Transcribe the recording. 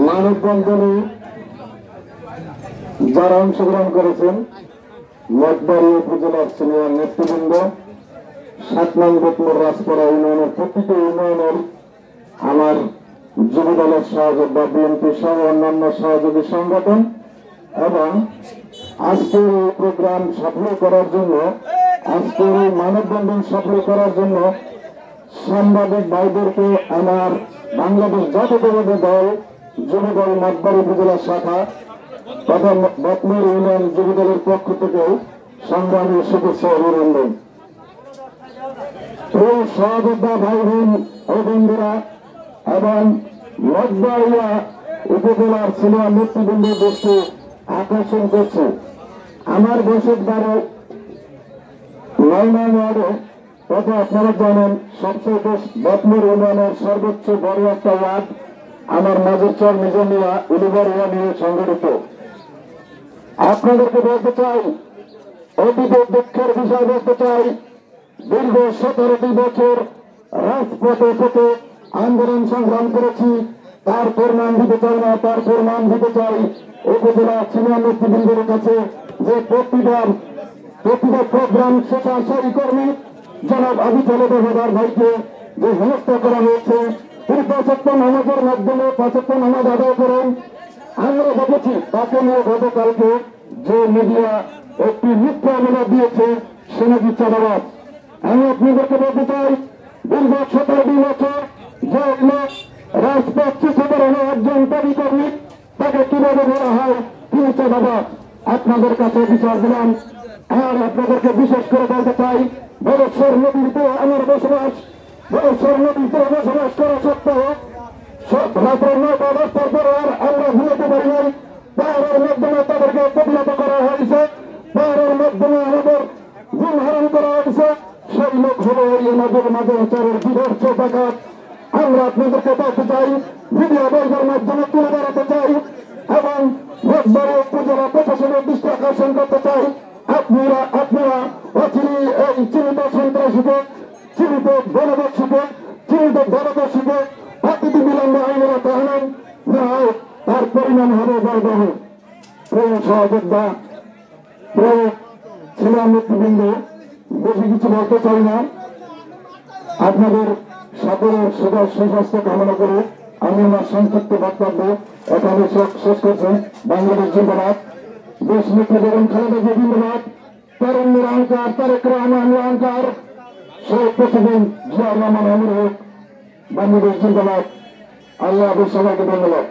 মানববন্ধনে যারা অংশগ্রহণ করেছেন মঠবাড়ি উপজেলার সিনিয়র নেতৃবৃন্দ, 7 নং বেতমোর রাজপাড়া ইউনিয়নের প্রতিটি ইউনিয়নের আমার যুব দলের সহযোগ বা বিএনপি সহ অন্যান্য সহযোগী সংগঠন এবং আজকের এই প্রোগ্রাম সফল করার জন্য, আজকের এই মানববন্ধন সফল করার জন্য সাংবাদিক ভাইদেরকে আমার বাংলাদেশ জাতীয়তাবাদী দল যুবদল মঠবাড়ি উপজেলা শাখা তথা বেতমোর ইউনিয়ন যুবদলের পক্ষ থেকে সংগ্রামী শুভেচ্ছা অভিনন্দন। প্রিয় সহযোদ্ধা ভাই বোন ও বন্ধুরা এবং মঠবাড়িয়া উপজেলার সিনিয়র নেতৃবৃন্দ দৃষ্টি আকর্ষণ করছে, আমার বসতবাড়ি 9 নং ওয়ার্ডে তথা আপনারা জানেন সবচেয়ে বেতমোর ইউনিয়নের সর্বোচ্চ বড় একটা ওয়ার্ড আমার মাজরচর নিজমিয়া উলিবরিয়া নিয়ে সংগঠিত। আপনাদেরকে বলতে চাই, অতীত দুঃখের বিষয় বলতে চাই, দীর্ঘ 17টি বছর রাজপথে থেকে আন্দোলন সংগ্রাম করেছি, তার প্রমাণ দিতে চাই না, তার প্রমাণ দিতে চাই উপজেলা সিনিয়র নেতৃবৃন্দের কাছে যে প্রতিটা প্রোগ্রাম স্বেচ্ছাসেবী কর্মী জনাব আবিদ হায়দার ভাইকে যে হেনস্থা করা হয়েছে, তিনি 5 নামাজের মাধ্যমে 5 নামাজ আদায় করেন। আমরা দেখেছি তাকে নিয়ে গতকালকে যে মিডিয়া একটি মিথ্যা মামলা দিয়েছে সে নাকি চাঁদাবাজ। আমি আপনাদেরকে বলতে চাই, দীর্ঘ 17 বছর যে লোক রাজপথ সাধারণ একজন দাবি কর্মী তাকে কিভাবে বলা হয় তিনি চাঁদাবাজ। আপনাদের কাছে বিচার দিলাম। আর আপনাদেরকে বিশেষ করে বলতে চাই, বড়শ্বর নদীতে আমার বসবাস, বড়শ্বর নদীতে বসবাস করা সত্ত্বেও রাত্র 9টা 10টার পরে আর আমরা ঘুমাতে পারি নাই। পাহাড়ের মাধ্যমে তাদেরকে প্রতিহত করা হয়েছে, পাহাড়ের মাধ্যমে আমাদের ঘুম হারাম করা হয়েছে। সেই লোক হলো আমাদের মাঝে চরের বিভৎস ডাকাত। আমরা আপনাদেরকে বলতে চাই, ভিডিও বর্গের মাধ্যমে তুলে ধরাতে চাই এবং মঠবাড়ি উপজেলা প্রশাসনের দৃষ্টি আকর্ষণ করতে চাই। আপনারা অচিরে এই চিহ্নিত সন্ত্রাসীকে, চিহ্নিত গণদর্শীকে, চিহ্নিত গণদর্শীকে অতিথি বিলম্বে আইনের আনেন, না হয় তার পরিণাম হবে ভয়াবহ। প্রিয় সহযোদ্ধা, প্রিয় সিনিয়র নেতৃবৃন্দ, বেশি কিছু বলতে চাই না। আপনাদের সকলের সুস্বাস্থ্য কামনা করে আমি আমার সংক্ষিপ্ত বক্তব্য এখানে শেষ করছি। বাংলাদেশ জিন্দাবাদ, দেশ নেত্রী বেগম খালেদা জিয়া জিন্দাবাদ, তরুণ অহংকার, তারেক রহমান অহংকার, শহীদ প্রেসিডেন্ট জিয়া রহমান আমির হোক, বাংলাদেশ জিন্দাবাদ। আল্লাহ সবাইকে ধন্যবাদ।